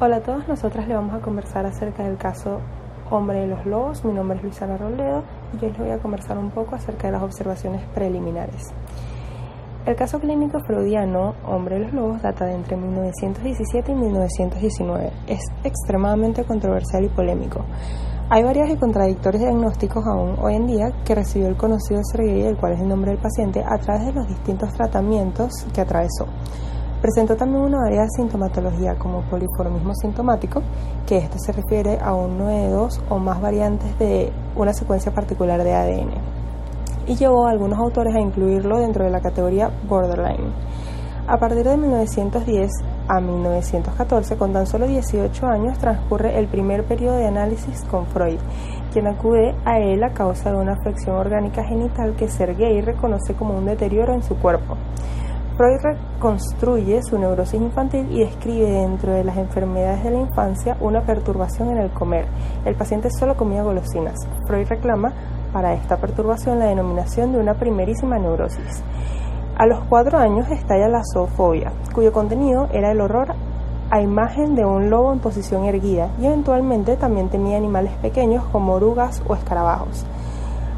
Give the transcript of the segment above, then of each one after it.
Hola a todos, nosotras le vamos a conversar acerca del caso Hombre de los Lobos. Mi nombre es Luisana Robledo y yo les voy a conversar un poco acerca de las observaciones preliminares. El caso clínico freudiano Hombre de los Lobos data de entre 1917 y 1919. Es extremadamente controversial y polémico. Hay varios y contradictorios diagnósticos aún hoy en día que recibió el conocido Sergei, el cual es el nombre del paciente, a través de los distintos tratamientos que atravesó. Presentó también una variedad de sintomatología como poliformismo sintomático, que esto se refiere a uno de dos o más variantes de una secuencia particular de ADN, y llevó a algunos autores a incluirlo dentro de la categoría borderline. A partir de 1910 a 1914, con tan solo 18 años, transcurre el primer periodo de análisis con Freud, quien acude a él a causa de una afección orgánica genital que Sergei reconoce como un deterioro en su cuerpo. Freud reconstruye su neurosis infantil y describe dentro de las enfermedades de la infancia una perturbación en el comer. El paciente solo comía golosinas. Freud reclama para esta perturbación la denominación de una primerísima neurosis. A los 4 años estalla la zoofobia, cuyo contenido era el horror a imagen de un lobo en posición erguida, y eventualmente también temía animales pequeños como orugas o escarabajos.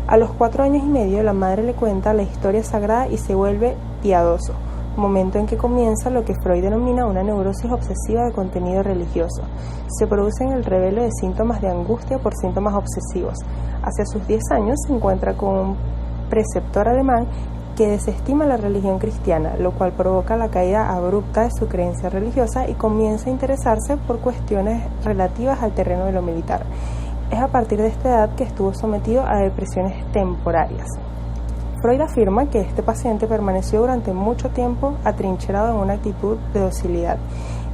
A los 4 años y medio, la madre le cuenta la historia sagrada y se vuelve piadoso, momento en que comienza lo que Freud denomina una neurosis obsesiva de contenido religioso. Se produce en el revelo de síntomas de angustia por síntomas obsesivos. Hacia sus 10 años se encuentra con un preceptor alemán que desestima la religión cristiana, lo cual provoca la caída abrupta de su creencia religiosa y comienza a interesarse por cuestiones relativas al terreno de lo militar. Es a partir de esta edad que estuvo sometido a depresiones temporarias. Freud afirma que este paciente permaneció durante mucho tiempo atrincherado en una actitud de docilidad.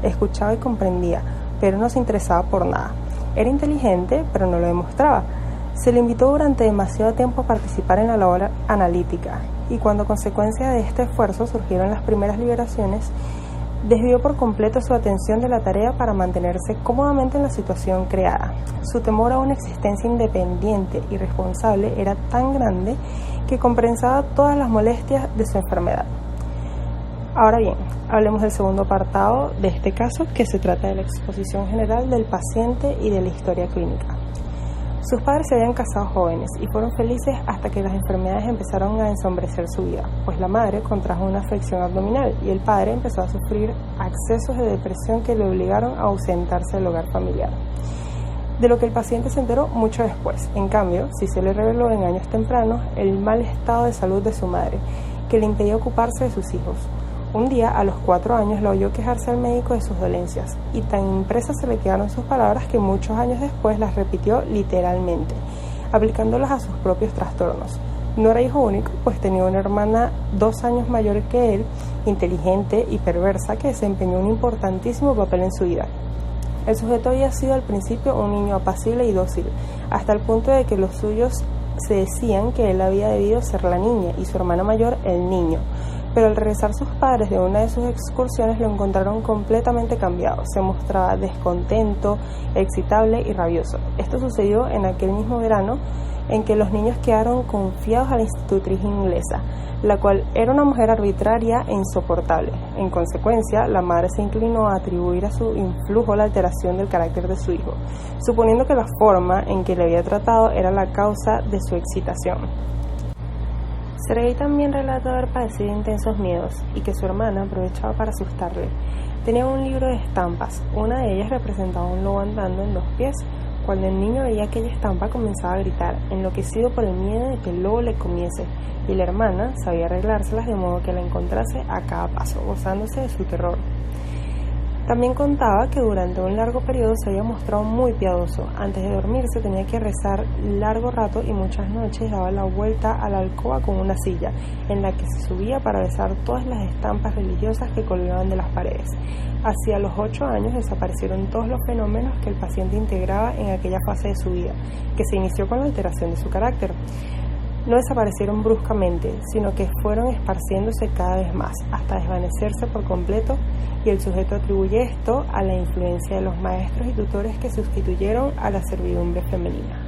Escuchaba y comprendía, pero no se interesaba por nada. Era inteligente, pero no lo demostraba. Se le invitó durante demasiado tiempo a participar en la labor analítica, y cuando a consecuencia de este esfuerzo surgieron las primeras liberaciones, desvió por completo su atención de la tarea para mantenerse cómodamente en la situación creada. Su temor a una existencia independiente y responsable era tan grande que compensaba todas las molestias de su enfermedad. Ahora bien, hablemos del segundo apartado de este caso, que se trata de la exposición general del paciente y de la historia clínica. Sus padres se habían casado jóvenes y fueron felices hasta que las enfermedades empezaron a ensombrecer su vida, pues la madre contrajo una afección abdominal y el padre empezó a sufrir accesos de depresión que le obligaron a ausentarse del hogar familiar, de lo que el paciente se enteró mucho después. En cambio, sí se le reveló en años tempranos el mal estado de salud de su madre, que le impedía ocuparse de sus hijos. Un día, a los 4 años, la oyó quejarse al médico de sus dolencias, y tan impresas se le quedaron sus palabras que muchos años después las repitió literalmente, aplicándolas a sus propios trastornos. No era hijo único, pues tenía una hermana 2 años mayor que él, inteligente y perversa, que desempeñó un importantísimo papel en su vida. El sujeto había sido al principio un niño apacible y dócil, hasta el punto de que los suyos se decían que él había debido ser la niña y su hermana mayor el niño. Pero al regresar sus padres de una de sus excursiones lo encontraron completamente cambiado. Se mostraba descontento, excitable y rabioso. Esto sucedió en aquel mismo verano en que los niños quedaron confiados a la institutriz inglesa, la cual era una mujer arbitraria e insoportable. En consecuencia, la madre se inclinó a atribuir a su influjo la alteración del carácter de su hijo, suponiendo que la forma en que le había tratado era la causa de su excitación. Sergei también relató haber padecido intensos miedos y que su hermana aprovechaba para asustarle. Tenía un libro de estampas. Una de ellas representaba a un lobo andando en 2 pies. Cuando el niño veía aquella estampa comenzaba a gritar, enloquecido por el miedo de que el lobo le comiese, y la hermana sabía arreglárselas de modo que la encontrase a cada paso, gozándose de su terror. También contaba que durante un largo periodo se había mostrado muy piadoso. Antes de dormirse tenía que rezar largo rato y muchas noches daba la vuelta a la alcoba con una silla, en la que se subía para besar todas las estampas religiosas que colgaban de las paredes. Hacia los 8 años desaparecieron todos los fenómenos que el paciente integraba en aquella fase de su vida, que se inició con la alteración de su carácter. No desaparecieron bruscamente, sino que fueron esparciéndose cada vez más, hasta desvanecerse por completo, y el sujeto atribuye esto a la influencia de los maestros y tutores que sustituyeron a la servidumbre femenina.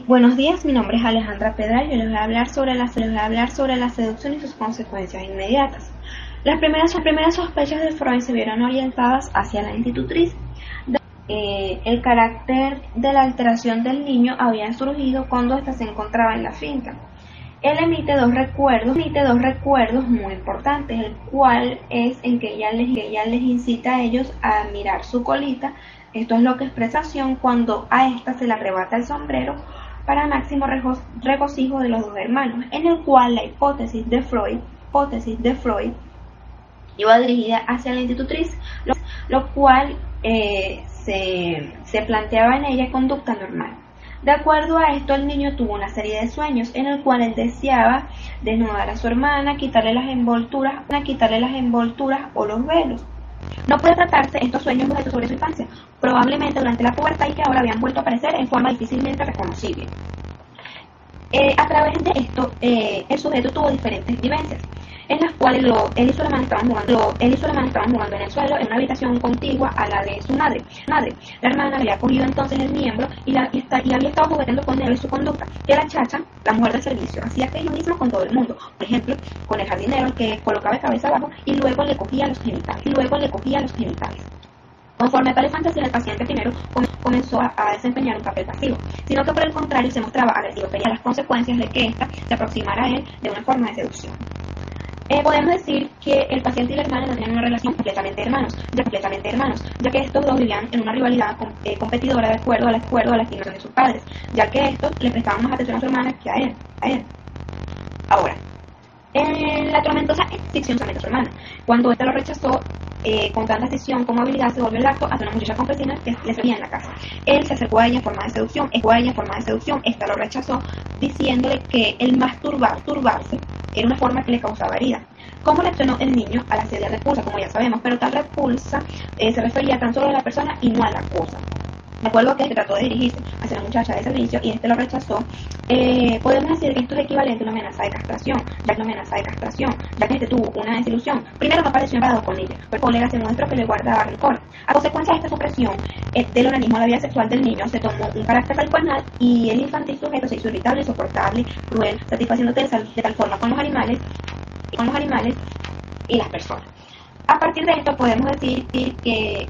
Buenos días, mi nombre es Alejandra Pedral. Yo les voy a hablar sobre la seducción y sus consecuencias inmediatas. Las primeras sospechas de Freud se vieron orientadas hacia la institutriz. El carácter de la alteración del niño había surgido cuando ésta se encontraba en la finca. Él emite dos recuerdos muy importantes, el cual es en que ella les incita a ellos a mirar su colita. Esto es lo que expresa cuando a esta se le arrebata el sombrero para máximo regocijo de los dos hermanos, en el cual la hipótesis de Freud iba dirigida hacia la institutriz, lo cual se planteaba en ella conducta normal. De acuerdo a esto, el niño tuvo una serie de sueños en el cual él deseaba desnudar a su hermana, quitarle las envolturas o los velos. No puede tratarse estos sueños sobre su infancia, probablemente durante la pubertad, y que ahora habían vuelto a aparecer en forma difícilmente reconocible. A través de esto, el sujeto tuvo diferentes vivencias, en las cuales él y su hermana estaban jugando en el suelo en una habitación contigua a la de su madre. La hermana había cogido entonces el miembro y había estado jugueteando con él y su conducta, que la chacha, la mujer del servicio, hacía aquello mismo con todo el mundo, por ejemplo, con el jardinero, el que colocaba de cabeza abajo y luego le cogía los genitales. Conforme a tal fantasía, el paciente primero comenzó a desempeñar un papel pasivo, sino que por el contrario se mostraba agresivo, tenía las consecuencias de que ésta se aproximara a él de una forma de seducción. Podemos decir que el paciente y la hermana no tenían una relación completamente hermanos, ya que estos dos vivían en una rivalidad competidora de acuerdo a la estimación de sus padres, ya que estos le prestaban más atención a su hermana que a él. Ahora, la tormentosa excepción a su hermana. Cuando ésta lo rechazó con tanta decisión como habilidad, se volvió el acto hacia una muchacha campesina que le servía en la casa. Él se acercó a ella en forma de seducción, esta lo rechazó, diciéndole que el masturbarse era una forma que le causaba herida. ¿Cómo reaccionó el niño a la seria repulsa? Como ya sabemos, pero tal repulsa se refería tan solo a la persona y no a la cosa. De acuerdo a que trató de dirigirse hacia la muchacha de servicio y lo rechazó, podemos decir que esto es equivalente a una amenaza de castración, ya que este tuvo una desilusión. Primero no pareció enfadado con ella, pero el colega se muestra que le guardaba rencor. A consecuencia de esta supresión del organismo a la vida sexual del niño, se tomó un carácter carnal y el infantil sujeto se hizo irritable, insoportable, cruel, satisfaciéndose de tal forma con los animales y las personas. A partir de esto podemos decir que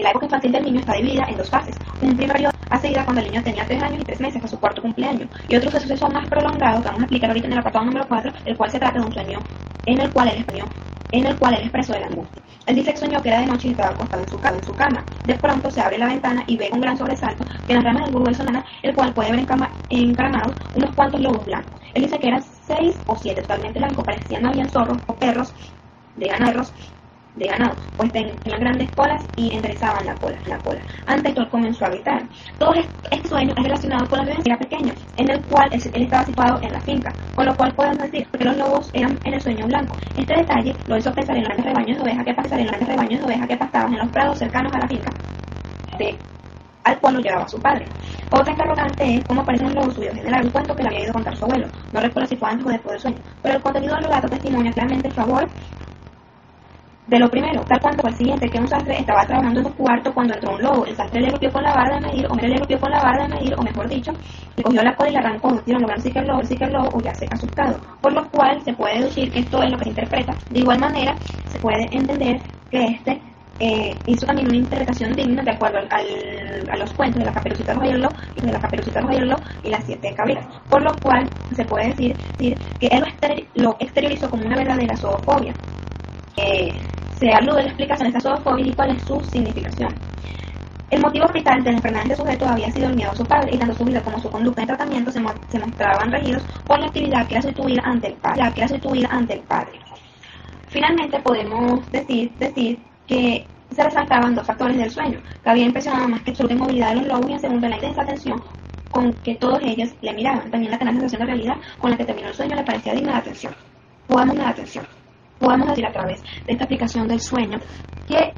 la época infantil del niño está dividida en dos fases. Un primer periodo a seguida cuando el niño tenía 3 años y 3 meses, a su cuarto cumpleaños, y otro suceso más prolongado que vamos a explicar ahorita en el apartado número 4, el cual se trata de un sueño en el cual él expresó de la angustia. Él dice que soñó que era de noche y estaba acostado en su cama. De pronto se abre la ventana y ve con gran sobresalto que en las ramas del grueso de Solana, el cual puede ver encaramados unos cuantos lobos blancos. Él dice que eran 6 o 7 totalmente blancos, parecían no habían zorros o perros de ganado, pues tenían grandes colas y enderezaban la cola. Ante esto él comenzó a gritar. Todo este sueño es relacionado con la vivencia era pequeño, en el cual él estaba situado en la finca, con lo cual podemos decir que los lobos eran en el sueño blanco. Este detalle lo hizo pensar en los grandes rebaños de ovejas que pastaban en los prados cercanos a la finca, al cual lo llevaba su padre. Otra interrogante es cómo aparecen los lobos subidos. En el cuento que le había ido a contar su abuelo. No recuerdo si fue antes o después del sueño, pero el contenido del relato testimonia claramente el favor de lo primero, tal cuanto fue el siguiente, que un sastre estaba trabajando en su cuarto cuando entró un lobo. El sastre le golpeó con la barra de medir, o mejor dicho, le cogió la cola y la arrancó, logrando sí que el lobo hubiese asustado, por lo cual se puede deducir que esto es lo que se interpreta. De igual manera, se puede entender que hizo también una interpretación digna de acuerdo a los cuentos de la Caperucita Roja y las 7 cabritas, por lo cual se puede decir que él lo exteriorizó como una verdadera zoofobia. Se alude a la explicación de esta zoofobia y cuál es su significación. El motivo vital de la enfermedad de sujeto había sido el miedo a su padre, y tanto su vida como su conducta en tratamiento se mostraban regidos por la actividad que era sustituida ante el padre. Finalmente podemos decir que se resaltaban 2 factores del sueño, que había impresionado más que la absoluta inmovilidad de los lobos, y en segundo la intensa atención con que todos ellos le miraban. También la tenaz sensación de realidad con la que terminó el sueño le parecía digna de atención. Podemos decir a través de esta explicación del sueño que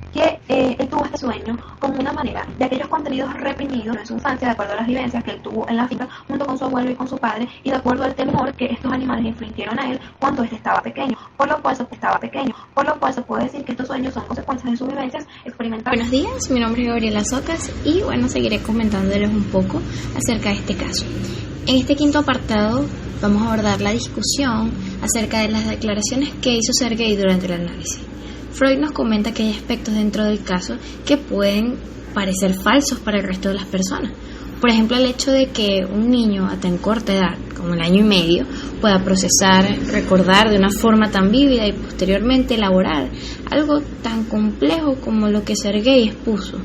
él tuvo este sueño como una manera de aquellos contenidos reprimidos en su infancia, de acuerdo a las vivencias que él tuvo en la finca junto con su abuelo y con su padre, y de acuerdo al temor que estos animales infligieron a él cuando éste estaba pequeño, por lo cual se puede decir que estos sueños son consecuencias de sus vivencias experimentadas. Buenos días, mi nombre es Gabriela Socas y seguiré comentándoles un poco acerca de este caso. En este quinto apartado vamos a abordar la discusión acerca de las declaraciones que hizo Sergei durante el análisis. Freud nos comenta que hay aspectos dentro del caso que pueden parecer falsos para el resto de las personas. Por ejemplo, el hecho de que un niño a tan corta edad, como el año y medio, pueda procesar, recordar de una forma tan vívida y posteriormente elaborar algo tan complejo como lo que Sergei expuso.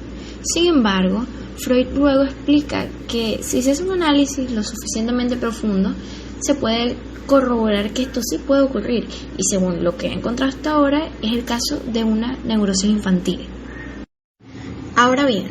Sin embargo, Freud luego explica que si se hace un análisis lo suficientemente profundo, se puede corroborar que esto sí puede ocurrir, y según lo que he encontrado hasta ahora, es el caso de una neurosis infantil. Ahora bien,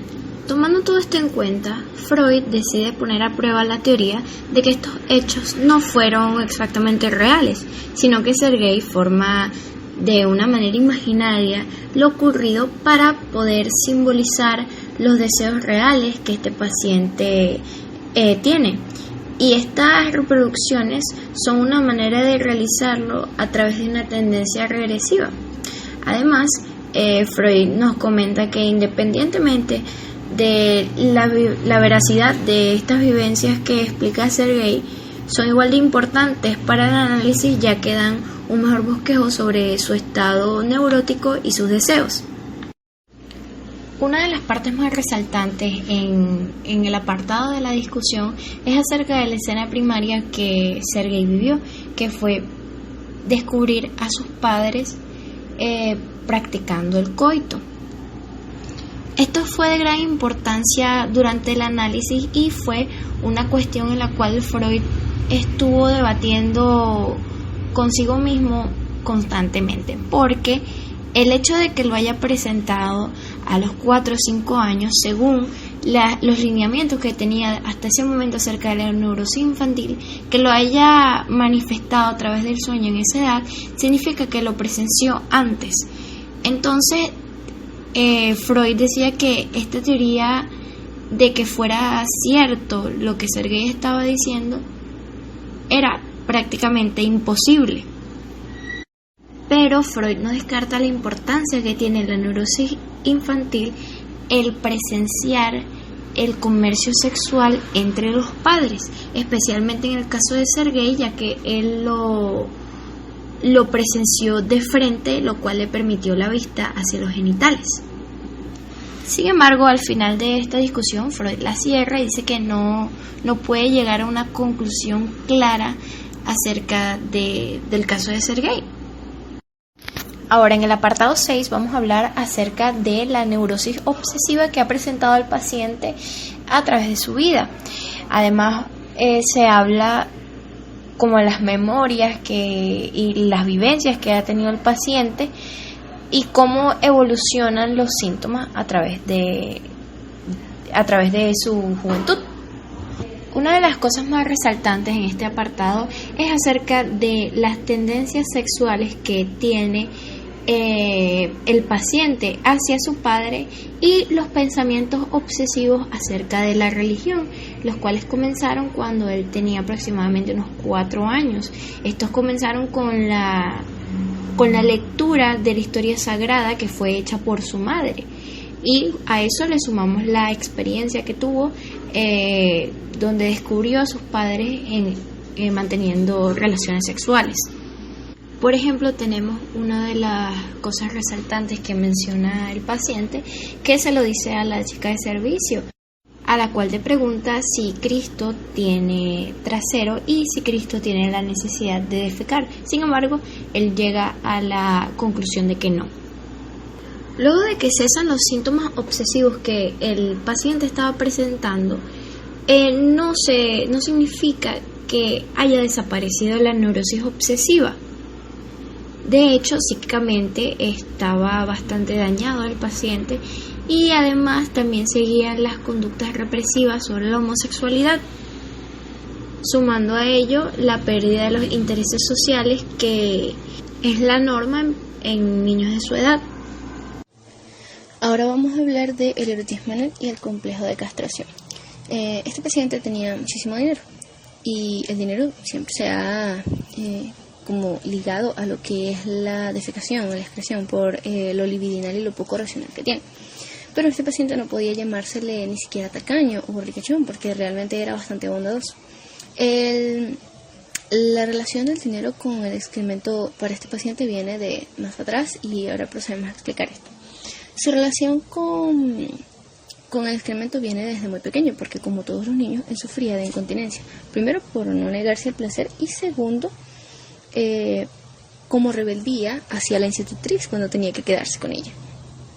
tomando todo esto en cuenta, Freud decide poner a prueba la teoría de que estos hechos no fueron exactamente reales, sino que Sergei forma de una manera imaginaria lo ocurrido para poder simbolizar los deseos reales que este paciente tiene. Y estas reproducciones son una manera de realizarlo a través de una tendencia regresiva. Además, Freud nos comenta que independientemente de la veracidad de estas vivencias que explica Sergei, son igual de importantes para el análisis, ya que dan un mejor bosquejo sobre su estado neurótico y sus deseos. Una de las partes más resaltantes en el apartado de la discusión es acerca de la escena primaria que Sergei vivió, que fue descubrir a sus padres practicando el coito. Esto fue de gran importancia durante el análisis y fue una cuestión en la cual Freud estuvo debatiendo consigo mismo constantemente, porque el hecho de que lo haya presentado a los 4 o 5 años, según los lineamientos que tenía hasta ese momento acerca de la neurosis infantil, que lo haya manifestado a través del sueño en esa edad, significa que lo presenció antes. Entonces, Freud decía que esta teoría de que fuera cierto lo que Sergei estaba diciendo era prácticamente imposible. Pero Freud no descarta la importancia que tiene la neurosis infantil el presenciar el comercio sexual entre los padres, especialmente en el caso de Sergei, ya que él lo presenció de frente, lo cual le permitió la vista hacia los genitales. Sin embargo, al final de esta discusión, Freud la cierra y dice que no puede llegar a una conclusión clara acerca del caso de Sergei. Ahora, en el apartado 6 vamos a hablar acerca de la neurosis obsesiva que ha presentado el paciente a través de su vida. Además, se habla como las memorias y las vivencias que ha tenido el paciente y cómo evolucionan los síntomas a través de su juventud. Una de las cosas más resaltantes en este apartado es acerca de las tendencias sexuales que tiene el paciente hacia su padre y los pensamientos obsesivos acerca de la religión, los cuales comenzaron cuando él tenía aproximadamente unos 4 años. Estos comenzaron con la lectura de la historia sagrada que fue hecha por su madre, y a eso le sumamos la experiencia que tuvo donde descubrió a sus padres manteniendo relaciones sexuales. Por ejemplo, tenemos una de las cosas resaltantes que menciona el paciente, que se lo dice a la chica de servicio, a la cual le pregunta si Cristo tiene trasero y si Cristo tiene la necesidad de defecar. Sin embargo, él llega a la conclusión de que no. Luego de que cesan los síntomas obsesivos que el paciente estaba presentando, no significa que haya desaparecido la neurosis obsesiva. De hecho, psíquicamente estaba bastante dañado el paciente y además también seguían las conductas represivas sobre la homosexualidad, sumando a ello la pérdida de los intereses sociales, que es la norma en niños de su edad. Ahora vamos a hablar del erotismo anal y el complejo de castración. Este paciente tenía muchísimo dinero y el dinero siempre se ha como ligado a lo que es la defecación o la excreción por lo libidinal y lo poco racional que tiene. Pero este paciente no podía llamársele ni siquiera tacaño o ricachón, porque realmente era bastante bondadoso. La relación del dinero con el excremento para este paciente viene de más atrás y ahora procedemos a explicar esto. Su relación con el excremento viene desde muy pequeño, porque como todos los niños, él sufría de incontinencia. Primero, por no negarse el placer, y segundo, como rebeldía hacia la institutriz cuando tenía que quedarse con ella.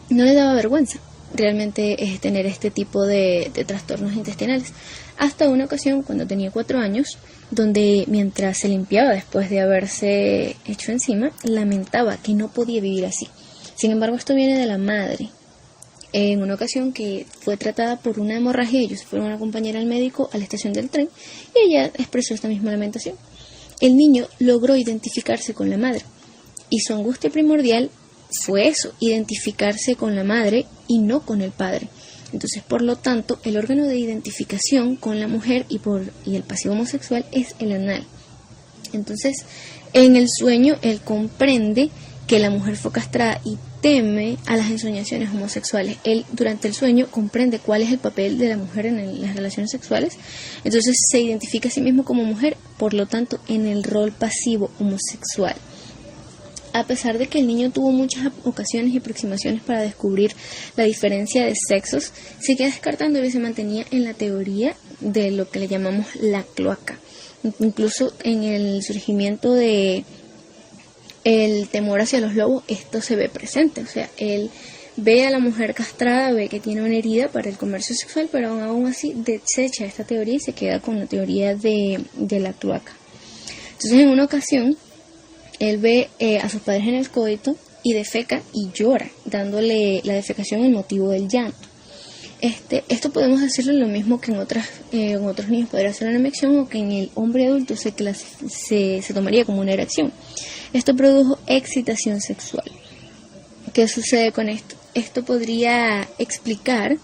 No le daba vergüenza realmente tener este tipo de trastornos intestinales. Hasta una ocasión, cuando tenía 4 años, donde mientras se limpiaba después de haberse hecho encima, lamentaba que no podía vivir así. Sin embargo, esto viene de la madre. En una ocasión que fue tratada por una hemorragia, ellos fueron a acompañar al médico a la estación del tren y ella expresó esta misma lamentación. El niño logró identificarse con la madre y su angustia primordial fue eso, identificarse con la madre y no con el padre. Entonces, por lo tanto, el órgano de identificación con la mujer y el pasivo homosexual es el anal. Entonces, en el sueño, él comprende que la mujer fue castrada y teme a las ensoñaciones homosexuales. Él, durante el sueño, comprende cuál es el papel de la mujer en las relaciones sexuales. Entonces, se identifica a sí mismo como mujer, por lo tanto, en el rol pasivo homosexual. A pesar de que el niño tuvo muchas ocasiones y aproximaciones para descubrir la diferencia de sexos, seguía descartando y se mantenía en la teoría de lo que le llamamos la cloaca. Incluso en el surgimiento de el temor hacia los lobos, esto se ve presente. O sea, él ve a la mujer castrada, ve que tiene una herida para el comercio sexual, pero aún así desecha esta teoría y se queda con la teoría de la cloaca. Entonces, en una ocasión, él ve a sus padres en el coito y defeca y llora, dándole la defecación el motivo del llanto. Esto podemos decirlo lo mismo que en otros niños podría ser una erección, o que en el hombre adulto se tomaría como una erección. Esto produjo excitación sexual. ¿Qué sucede con esto? Esto podría explicar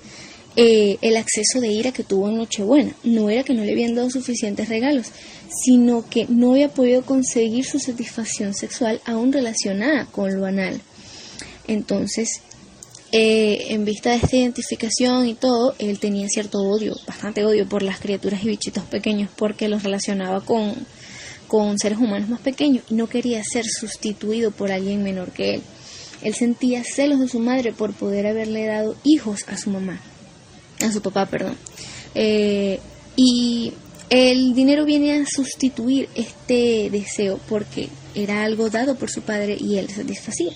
el acceso de ira que tuvo en Nochebuena. No era que no le habían dado suficientes regalos, sino que no había podido conseguir su satisfacción sexual aún relacionada con lo anal. Entonces, en vista de esta identificación y todo, él tenía cierto odio, bastante odio por las criaturas y bichitos pequeños, porque los relacionaba con seres humanos más pequeños y no quería ser sustituido por alguien menor que él. Él sentía celos de su madre por poder haberle dado hijos a su papá. Y el dinero viene a sustituir este deseo porque era algo dado por su padre y él satisfacía.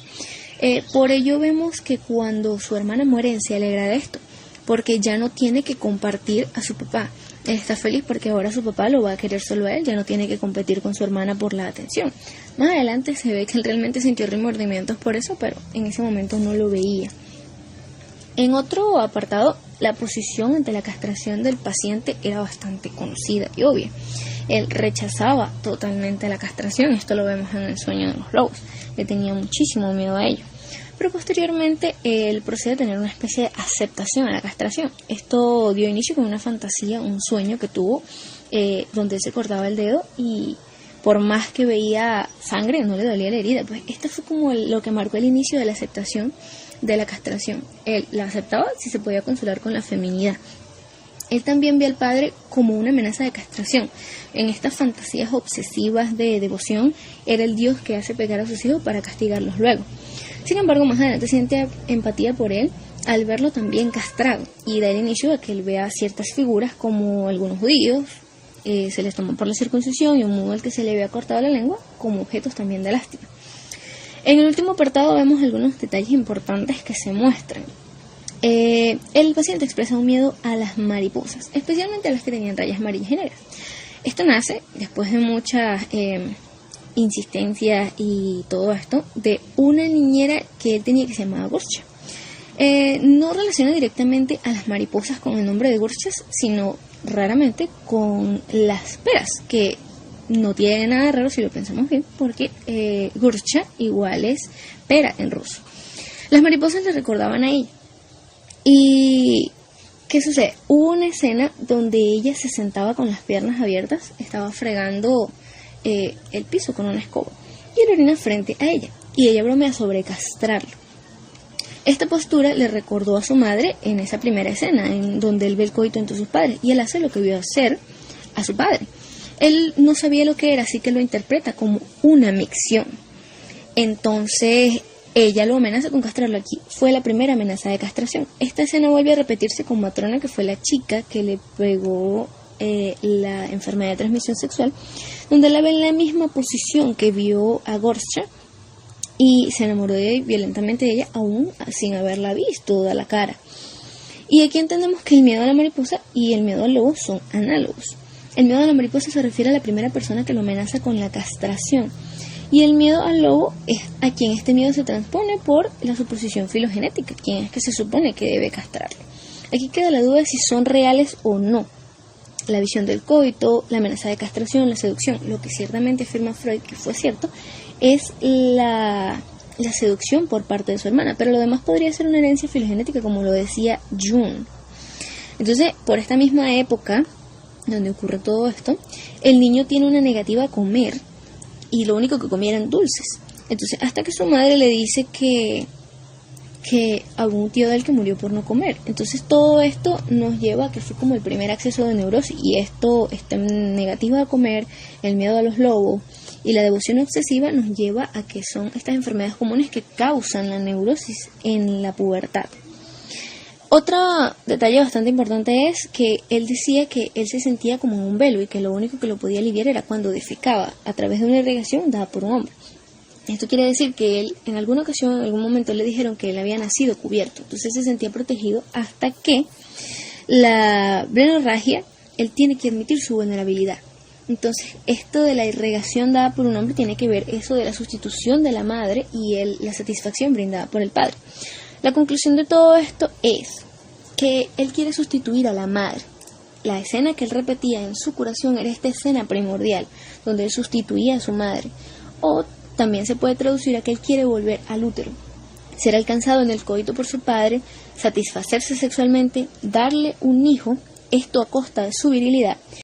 Por ello vemos que cuando su hermana muere, se alegra de esto, porque ya no tiene que compartir a su papá. Él está feliz porque ahora su papá lo va a querer solo a él, ya no tiene que competir con su hermana por la atención. Más adelante se ve que él realmente sintió remordimientos por eso, pero en ese momento no lo veía. En otro apartado, la posición ante la castración del paciente era bastante conocida y obvia. Él rechazaba totalmente la castración, esto lo vemos en el sueño de los lobos, le tenía muchísimo miedo a ello. Pero posteriormente él procede a tener una especie de aceptación a la castración. Esto dio inicio con una fantasía, un sueño que tuvo, donde él se cortaba el dedo y por más que veía sangre no le dolía la herida. Pues esto fue como lo que marcó el inicio de la aceptación de la castración. Él la aceptaba si se podía consolar con la feminidad. Él también ve al padre como una amenaza de castración. En estas fantasías obsesivas de devoción, era el Dios que hace pecar a sus hijos para castigarlos luego. Sin embargo, más adelante siente empatía por él al verlo también castrado y da el inicio a que él vea ciertas figuras como algunos judíos, se les tomó por la circuncisión y un mudo al que se le había cortado la lengua como objetos también de lástima. En el último apartado vemos algunos detalles importantes que se muestran. El paciente expresa un miedo a las mariposas, especialmente a las que tenían rayas amarillas y negras. Esto nace, después de muchas insistencias y todo esto, de una niñera que él tenía que se llamaba Gurcha. No relaciona directamente a las mariposas con el nombre de Gurchas, sino raramente con las peras, que no tiene nada raro si lo pensamos bien, porque Gurcha igual es pera en ruso. Las mariposas le recordaban a ella. ¿Y qué sucede? Hubo una escena donde ella se sentaba con las piernas abiertas, estaba fregando el piso con una escoba y él orina frente a ella y ella bromea sobre castrarlo. Esta postura le recordó a su madre en esa primera escena en donde él ve el coito entre sus padres y él hace lo que vio hacer a su padre. Él no sabía lo que era, así que lo interpreta como una micción. Entonces ella lo amenaza con castrarlo. Aquí fue la primera amenaza de castración. Esta escena vuelve a repetirse con Matrona, que fue la chica que le pegó la enfermedad de transmisión sexual, donde la ve en la misma posición que vio a Gorscha y se enamoró violentamente de ella, aún sin haberla visto da la cara. Y aquí entendemos que el miedo a la mariposa y el miedo al lobo son análogos. El miedo a la mariposa se refiere a la primera persona que lo amenaza con la castración, y el miedo al lobo es a quien este miedo se transpone por la suposición filogenética, quien es que se supone que debe castrarlo. Aquí queda la duda de si son reales o no. La visión del coito, la amenaza de castración, la seducción. Lo que ciertamente afirma Freud que fue cierto es la seducción por parte de su hermana, pero lo demás podría ser una herencia filogenética, como lo decía Jung. Entonces, por esta misma época donde ocurre todo esto, el niño tiene una negativa a comer y lo único que comía eran dulces. Entonces, hasta que su madre le dice que algún tío de él que murió por no comer. Entonces todo esto nos lleva a que fue como el primer acceso de neurosis, y esta negativa a comer, el miedo a los lobos y la devoción obsesiva nos lleva a que son estas enfermedades comunes que causan la neurosis en la pubertad. Otro detalle bastante importante es que él decía que él se sentía como en un velo y que lo único que lo podía aliviar era cuando defecaba a través de una irrigación dada por un hombre. Esto quiere decir que él, en alguna ocasión, en algún momento le dijeron que él había nacido cubierto, entonces se sentía protegido hasta que la blenorragia, él tiene que admitir su vulnerabilidad. Entonces, esto de la irrigación dada por un hombre tiene que ver eso de la sustitución de la madre y la satisfacción brindada por el padre. La conclusión de todo esto es que él quiere sustituir a la madre. La escena que él repetía en su curación era esta escena primordial, donde él sustituía a su madre. O también se puede traducir a que él quiere volver al útero, ser alcanzado en el coito por su padre, satisfacerse sexualmente, darle un hijo, esto a costa de su virilidad,